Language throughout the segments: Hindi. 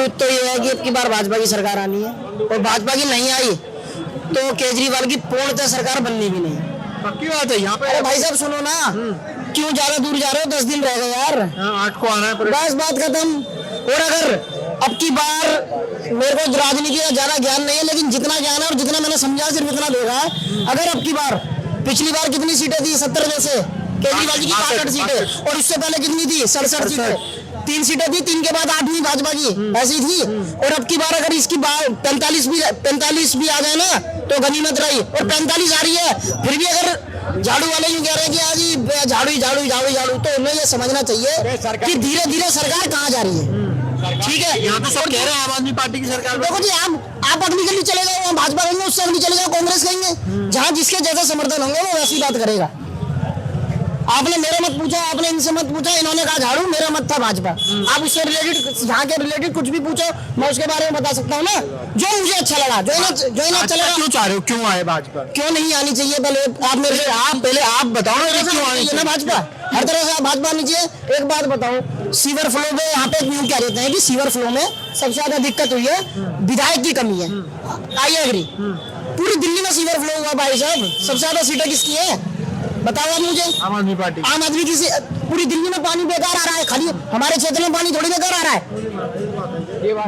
जरूरत तो ये है कि अब की बार भाजपा की सरकार आनी है, और भाजपा की नहीं आई तो केजरीवाल की पूर्णतः सरकार बननी भी नहीं। पक्की बात है यहाँ पे। अरे भाई साहब सुनो ना, क्यों ज्यादा दूर जा रहे हो? 10 दिन रह गए यार, 8 को आना है बस बात खत्म। और अगर अब की बार, मेरे को राजनीति का ज्यादा ज्ञान नहीं है, लेकिन जितना ज्ञान है और जितना मैंने समझा सिर्फ इतना देखा है। अगर अब की बार, पिछली बार कितनी सीटें थी? 70 में से केजरीवाल जी की 62 सीटें, और उससे पहले कितनी थी? 67 सीटें। 3 सीटें थी, 3 के बाद 8वीं भाजपा की, ऐसी थी। और अब की बार अगर इसकी 45 भी आ जाए ना तो गनीमत रही, और 45 आ रही है। फिर भी अगर झाड़ू वाले यूं कह रहे हैं कि आज ही झाड़ू झाड़ू झाड़ू झाड़ू, तो उन्हें ये समझना चाहिए कि धीरे धीरे सरकार कहाँ जा रही है। ठीक है, यहाँ तो सब कह रहे हैं आम आदमी पार्टी की सरकार। देखो जी, आप अपनी गली चले जाओ, वहाँ भाजपा कहेंगे, उससे अगली चले जाओ कांग्रेस कहेंगे। जहाँ जिसके जैसा समर्थन होंगे वो वैसी बात करेगा। आपने मेरा मत पूछा, आपने इनसे मत पूछा, इन्होंने कहा झाड़ू, मेरा मत था भाजपा। आप उससे रिलेटेड, यहाँ के रिलेटेड कुछ भी पूछो, मैं उसके बारे में बता सकता हूँ ना, जो मुझे अच्छा लगा, जो इन्हें अच्छा लगा। क्यों चाह रहे हो, क्यों आए भाजपा? क्यों नहीं आनी चाहिए? पहले आप बताओ ना, क्यों आनी चाहिए ना भाजपा? हर तरह से भाजपा आनी चाहिए। एक बात बताओ, सीवर फ्लो में यहाँ पे यूं क्या रहते हैं कि सीवर फ्लो में सबसे ज्यादा दिक्कत हुई है, विधायक की कमी है। I agree. पूरी दिल्ली में सीवर फ्लो हुआ भाई साहब, सबसे ज्यादा सीटें किसकी है बताओ आप मुझे? आम आदमी पार्टी। आम आदमी की। पूरी दिल्ली में पानी बेकार आ रहा है, खाली हमारे क्षेत्र में पानी थोड़ी बेकार आ रहा है।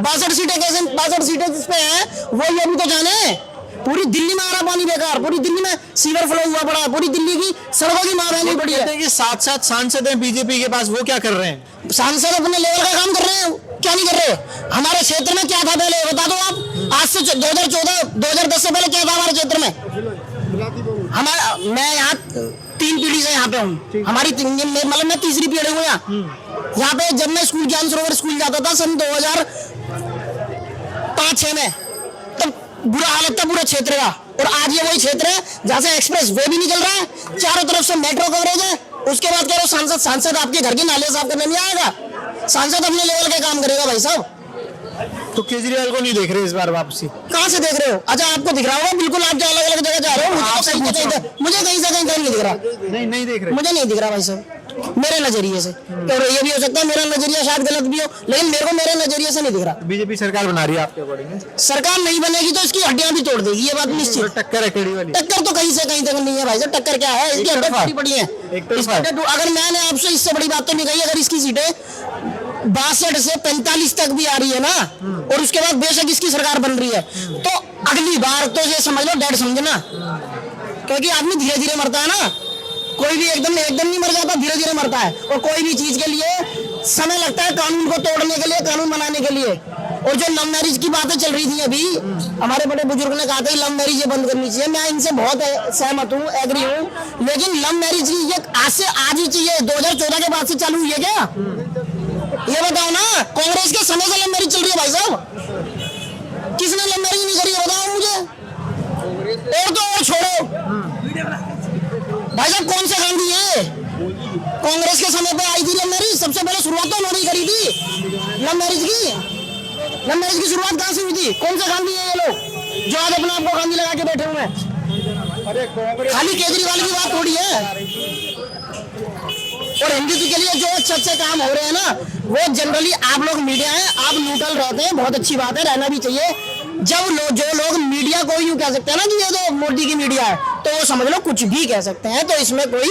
62 सीटें कैसे? 62 सीटें जिस पे है वो ये भी तो जाने। पूरी दिल्ली में आ रहा पानी बेकार, पूरी दिल्ली में सीवर फ्लो हुआ पड़ा है, पूरी दिल्ली की सड़कों की मार होनी पड़ी है। कि 7 सांसद हैं बीजेपी के पास, वो क्या कर रहे हैं? सांसद अपने लेवल का काम कर रहे हैं, क्या नहीं कर रहे? हमारे क्षेत्र में क्या था पहले बता दो आप। आज से 2010 से पहले क्या था हमारे क्षेत्र में? मैं यहाँ 3 पीढ़ी से यहाँ पे हूँ। हमारी मतलब मैं तीसरी पीढ़ी हूँ यहाँ पे। जब मैं स्कूल ज्ञान सरोवर स्कूल जाता था सन 2005-6 में, तब बुरा हालत था पूरे क्षेत्र का। और आज ये वही क्षेत्र है जहाँ से एक्सप्रेस वे भी नहीं चल रहा है, चारों तरफ से मेट्रो कवरेज है। उसके बाद कह रहे हो सांसद आपके घर के नाले साफ करने नहीं आएगा? सांसद अपने लेवल का काम करेगा भाई साहब। तो केजरीवाल को नहीं देख रहे इस बार वापसी? कहाँ से देख रहे हो? अच्छा आपको दिख रहा होगा, बिल्कुल आप जो अलग अलग जगह जा रहे हो, मुझे कहीं से कहीं नहीं दिख रहा। नहीं देख रहे, मुझे नहीं दिख रहा भाई साहब, मेरे नजरिए से। और ये भी हो सकता है मेरा नजरिया शायद गलत भी हो, लेकिन मेरे को मेरे नजरिए से नहीं दिख रहा। बीजेपी सरकार बना रही है आपके अकॉर्डिंग? सरकार नहीं बनेगी तो इसकी हड्डियां भी तोड़ देगी, ये बात निश्चित। टक्कर है कड़ी वाली? टक्कर तो कहीं से कहीं तक नहीं है भाई साहब। टक्कर क्या है? इसकी हड्डियां पड़ी है। अगर मैंने आपसे इससे बड़ी बात तो नहीं कही, अगर इसकी सीटें 62 से 45 तक भी आ रही है ना, और उसके बाद बेशक इसकी सरकार बन रही है, तो अगली बार तो ये समझ लो डेड समझना। क्योंकि आदमी धीरे धीरे मरता है ना, कोई भी एकदम नहीं मर जाता, धीरे धीरे मरता है। और कोई भी चीज के लिए समय लगता है, कानून को तोड़ने के लिए, कानून बनाने के लिए। और जो लव मैरिज की बातें चल रही थी अभी, हमारे बड़े बुजुर्ग ने कहा था लव मैरिज ये बंद करनी चाहिए। मैं इनसे बहुत सहमत हूँ, एग्री हूँ, लेकिन लव मैरिज ये आज ही चाहिए? 2014 के बाद से चालू हुई है क्या? ये बताओ ना। कांग्रेस के समय से लव मैरिज चल रही है भाई साहब, किसने लव मैरिज नहीं करी है बताओ मुझे। और तो और छोड़ो भाई साहब, कौन से गांधी है? कांग्रेस के समय पे आई थी लव मैरिज, सबसे पहले शुरुआत तो उन्होंने ही करी थी लव मैरिज की। लव मैरिज की शुरुआत कहाँ से हुई थी? कौन से गांधी है ये लोग जो आज अपने आप को गांधी लगा के बैठे हुए हैं? खाली केजरीवाल की बात थोड़ी है। और हिंदुत्व के लिए जो अच्छे काम हो रहे हैं ना, वो जनरली आप लोग मीडिया है, आप न्यूट्रल रहते हैं, बहुत अच्छी बात है, रहना भी चाहिए। जब जो लोग मीडिया को यूं कह सकते हैं ना कि ये तो मोदी की मीडिया है, तो वो समझ लो कुछ भी कह सकते हैं, तो इसमें कोई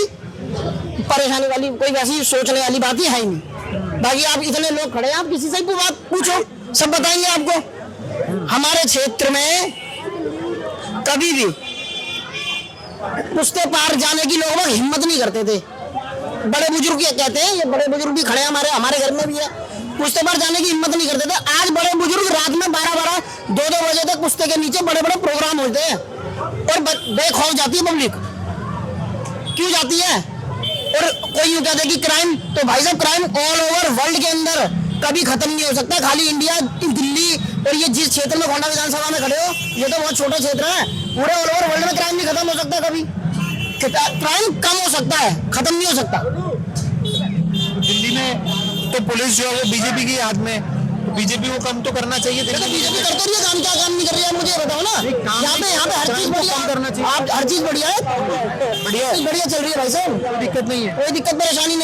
परेशानी वाली, कोई वैसी सोचने वाली बात ही है ही नहीं। बाकी आप इतने लोग खड़े हैं, आप किसी से भी बात पूछो, सब बताएंगे आपको। हमारे क्षेत्र में कभी भी पुश्ते पार जाने की लोग हिम्मत नहीं करते थे। बड़े बुजुर्ग कहते हैं, ये बड़े बुजुर्ग भी खड़े हैं, हमारे घर में भी है, पुश्ते पार जाने की हिम्मत नहीं करते थे। आज बड़े बुजुर्ग रात में 12-12, 2-2 बजे तक पुश्ते के नीचे बड़े बड़े प्रोग्राम होते हैं, और बेखौफ जाती है पब्लिक। क्यों जाती है? और कोई यूं कहते कि क्राइम, तो भाई साहब क्राइम ऑल ओवर वर्ल्ड के अंदर कभी खत्म नहीं हो सकता। खाली इंडिया, दिल्ली और ये जिस क्षेत्र में गोंडा विधानसभा में खड़े हो, ये तो बहुत छोटा क्षेत्र है, पूरे ऑल ओवर वर्ल्ड में क्राइम नहीं खत्म हो सकता कभी। क्राइम कम हो सकता है, खत्म नहीं हो सकता। दिल्ली में तो पुलिस जो है वो बीजेपी की याद में, बीजेपी को कम तो करना चाहिए। बीजेपी करते रही है काम, क्या काम नहीं कर रही है मुझे बताओ ना। यहाँ पे हर चीज बढ़िया करना चाहिए, हर चीज बढ़िया है, बढ़िया चल रही है भाई साहब, कोई दिक्कत नहीं है, कोई दिक्कत परेशानी नहीं।